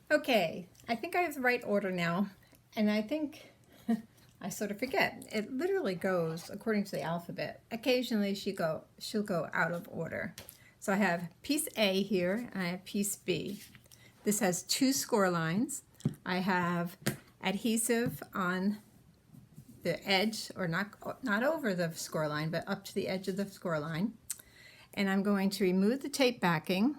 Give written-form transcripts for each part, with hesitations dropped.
Okay, I think I have the right order now, and I think I sort of forget. It literally goes according to the alphabet. Occasionally she'll go out of order. So I have piece A here, and I have piece B. This has two score lines. I have adhesive on the edge, or not over the score line, but up to the edge of the score line. And I'm going to remove the tape backing.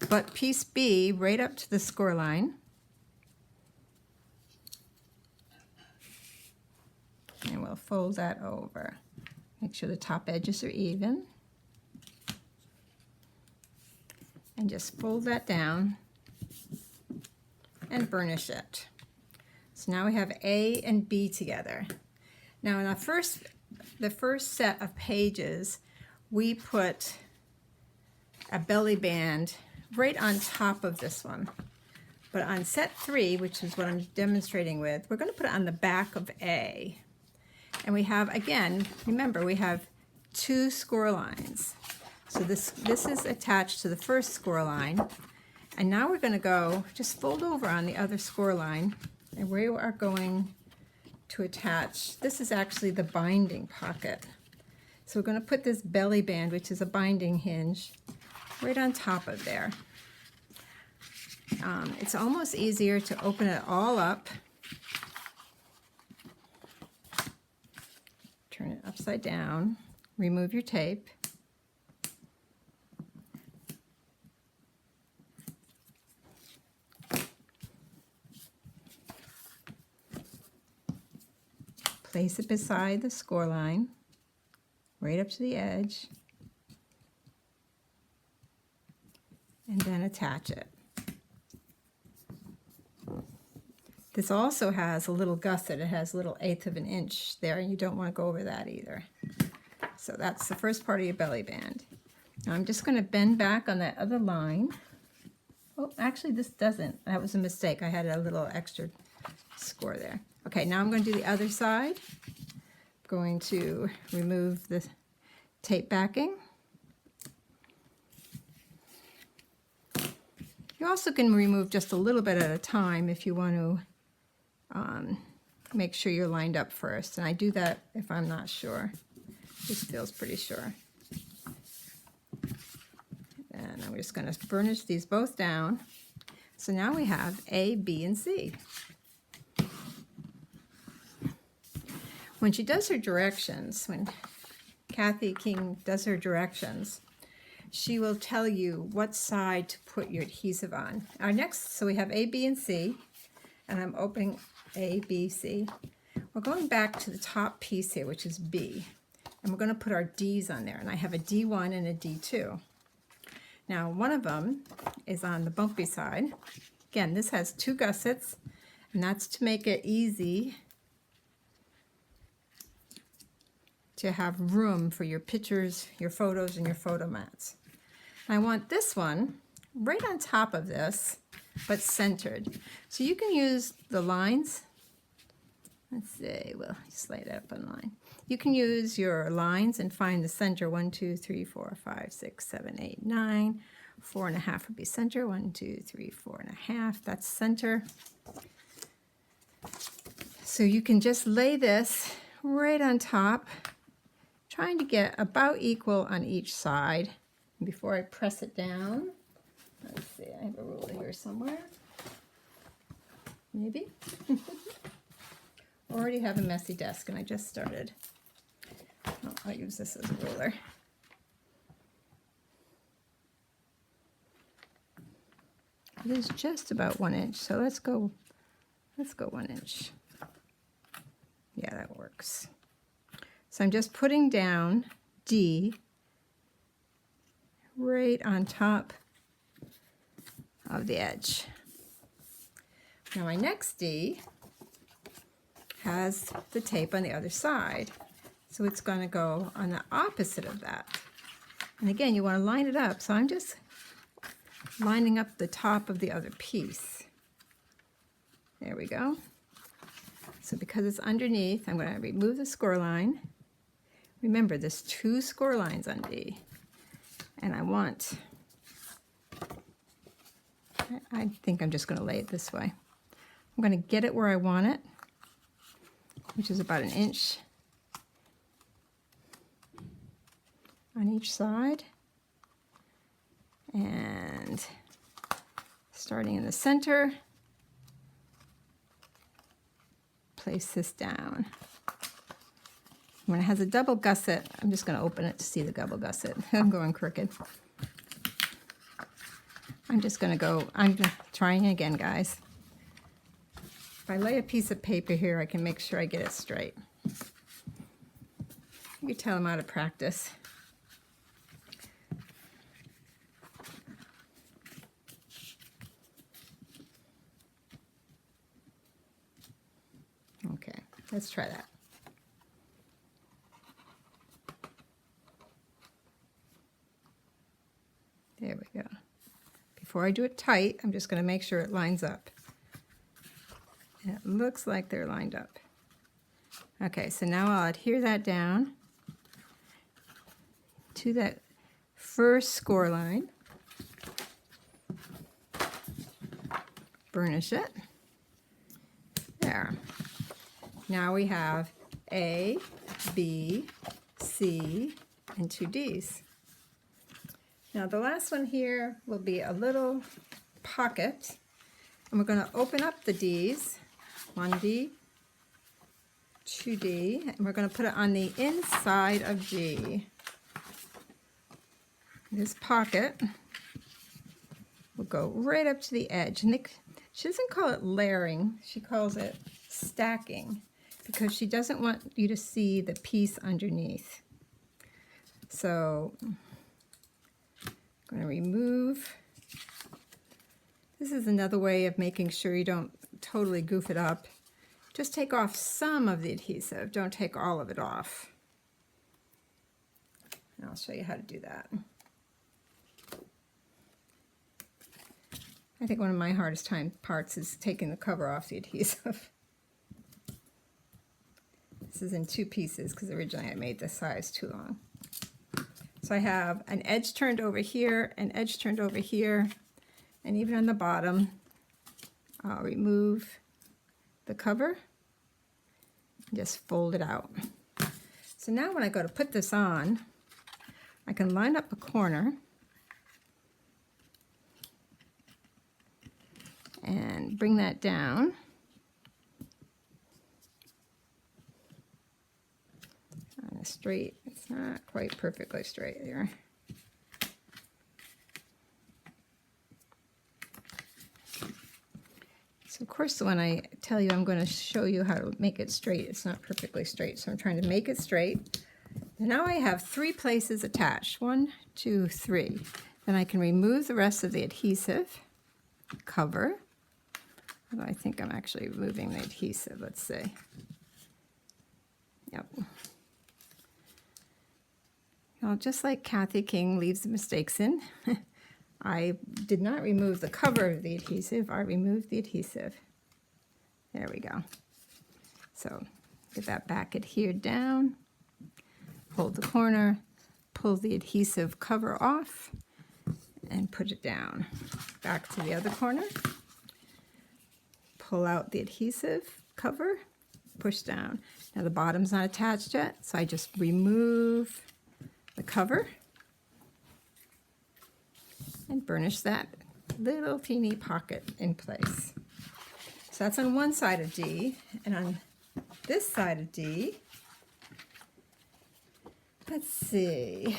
But piece B right up to the score line. And we'll fold that over. Make sure the top edges are even. And just fold that down and burnish it. So now we have A and B together. Now in the first set of pages, we put a belly band right on top of this one. But on set 3, which is what I'm demonstrating with, we're going to put it on the back of A. And we have, again, remember, we have two score lines. So this is attached to the first score line. And now we're going to go, just fold over on the other score line, and we are going to attach, this is actually the binding pocket. So we're going to put this belly band, which is a binding hinge, right on top of there. It's almost easier to open it all up. Turn it upside down, remove your tape. Place it beside the score line, right up to the edge, and then attach it. This also has a little gusset. It has a little 1/8 of an inch there, and you don't want to go over that either. So that's the first part of your belly band. Now I'm just going to bend back on that other line. Oh, actually this doesn't. That was a mistake. I had a little extra score there. Okay, now I'm going to do the other side. I'm going to remove the tape backing. You also can remove just a little bit at a time if you want to make sure you're lined up first. And I do that if I'm not sure. This feels pretty sure. And I'm just going to burnish these both down. So now we have A, B, and C. When she does her directions, when Kathy King does her directions, she will tell you what side to put your adhesive on. Our next, so we have A, B, and C, and I'm opening A, B, C. We're going back to the top piece here, which is B, and we're going to put our D's on there, and I have a D1 and a D2. Now, one of them is on the bumpy side. Again, this has two gussets, and that's to make it easy to have room for your pictures, your photos, and your photo mats. I want this one right on top of this, but centered. So you can use the lines. Let's see, well, just lay that up on line. You can use your lines and find the center. 1, 2, 3, 4, 5, 6, 7, 8, 9. 4.5 would be center. 1, 2, 3, 4.5. That's center. So you can just lay this right on top, trying to get about equal on each side. And before I press it down, let's see, I have a ruler here somewhere. Maybe. Already have a messy desk, and I just started. Oh, I'll use this as a ruler. It is just about 1 inch, so let's go 1 inch. Yeah, that works. So I'm just putting down D right on top of the edge. Now my next D has the tape on the other side, so it's going to go on the opposite of that. And again, you want to line it up, so I'm just lining up the top of the other piece. There we go. So because it's underneath, I'm going to remove the score line, remember there's 2 score lines on D, and I think I'm just going to lay it this way. I'm going to get it where I want it, which is about 1 inch on each side, and starting in the center, place this down. When it has a double gusset, I'm just going to open it to see the double gusset. I'm going crooked. I'm trying again, guys. If I lay a piece of paper here, I can make sure I get it straight. You can tell I'm out of practice. Okay, let's try that. There we go. Before I do it tight, I'm just going to make sure it lines up. And it looks like they're lined up. Okay, so now I'll adhere that down to that first score line. Burnish it. There. Now we have A, B, C, and 2 Ds. Now the last one here will be a little pocket, and we're going to open up the Ds, 1D, 2D, and we're going to put it on the inside of G. This pocket will go right up to the edge, and she doesn't call it layering, she calls it stacking, because she doesn't want you to see the piece underneath. So I'm going to remove. This is another way of making sure you don't totally goof it up. Just take off some of the adhesive. Don't take all of it off. And I'll show you how to do that. I think one of my hardest parts is taking the cover off the adhesive. This is in 2 pieces because originally I made the size too long. So I have an edge turned over here, an edge turned over here, and even on the bottom, I'll remove the cover and just fold it out. So now when I go to put this on, I can line up a corner and bring that down. On a straight, it's not quite perfectly straight there. So of course when I tell you I'm going to show you how to make it straight, it's not perfectly straight. So I'm trying to make it straight. And now I have 3 places attached. 1, 2, 3. Then I can remove the rest of the adhesive, cover. Although I think I'm actually removing the adhesive, let's see. Yep. Well, just like Kathy King leaves the mistakes in, I did not remove the cover of the adhesive, I removed the adhesive. There we go. So get that back adhered down, hold the corner, pull the adhesive cover off, and put it down. Back to the other corner, pull out the adhesive cover, push down. Now the bottom's not attached yet, so I just remove the cover and burnish that little teeny pocket in place. So that's on one side of D, and on this side of D, let's see,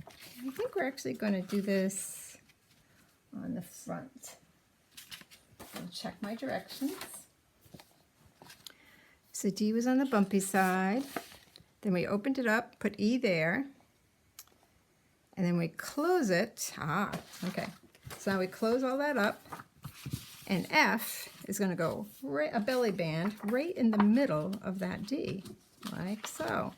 I think we're actually going to do this on the front. I'll check my directions. So D was on the bumpy side, then we opened it up, put E there, and then we close it. Okay. So now we close all that up, and F is going to go right, a belly band right in the middle of that D, like so.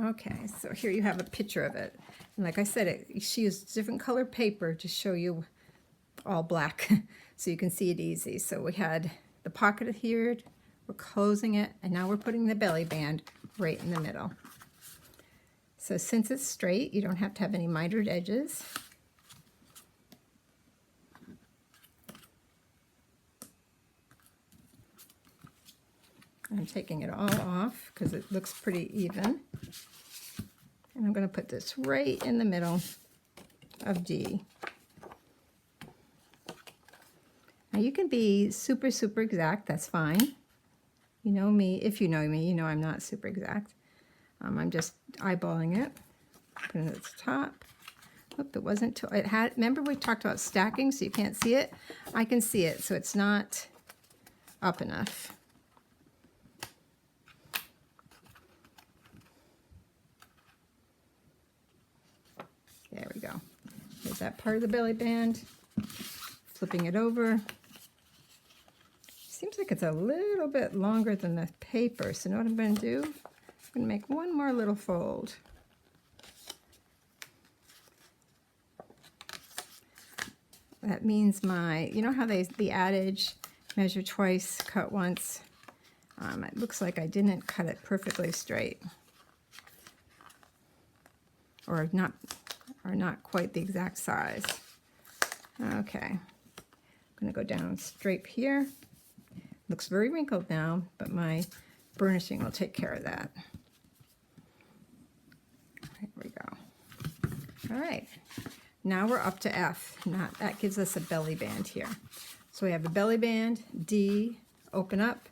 Okay, so here you have a picture of it. And like I said, she used different colored paper to show you all black, so you can see it easy. So we had the pocket adhered, we're closing it, and now we're putting the belly band right in the middle. So since it's straight, you don't have to have any mitered edges. I'm taking it all off because it looks pretty even. And I'm going to put this right in the middle of D. Now you can be super, super exact, that's fine. You know me, if you know me, you know I'm not super exact. I'm just eyeballing it. Putting it at the top. Oop, it wasn't too, it had, remember we talked about stacking so you can't see it? I can see it, so it's not up enough. There we go. Here's that part of the belly band. Flipping it over. Seems like it's a little bit longer than the paper, so you know what I'm going to do? I'm going to make one more little fold. That means my, you know how the adage, measure twice, cut once? It looks like I didn't cut it perfectly straight. Or not quite the exact size. Okay, I'm going to go down straight here. Looks very wrinkled now, but my burnishing will take care of that. There we go. All right, now we're up to F. Now that gives us a belly band here. So we have a belly band, D, open up,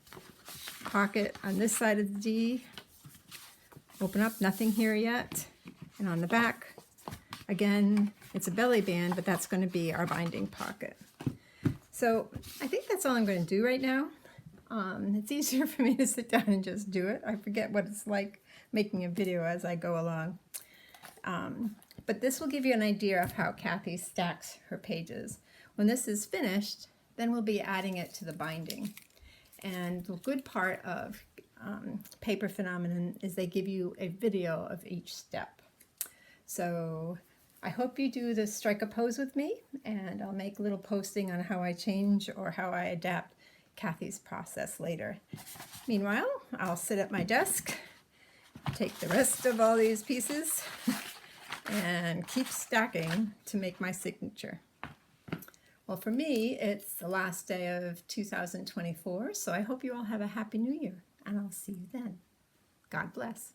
pocket on this side of the D, open up, nothing here yet. And on the back, again, it's a belly band, but that's going to be our binding pocket. So I think that's all I'm going to do right now. It's easier for me to sit down and just do it. I forget what it's like making a video as I go along. But this will give you an idea of how Kathy stacks her pages. When this is finished, then we'll be adding it to the binding. And the good part of Paper Phenomenon is they give you a video of each step. So I hope you do the strike a pose with me, and I'll make a little posting on how I change or how I adapt Kathy's process later. Meanwhile, I'll sit at my desk, take the rest of all these pieces, and keep stacking to make my signature. Well, for me, it's the last day of 2024, so I hope you all have a Happy New Year, and I'll see you then. God bless.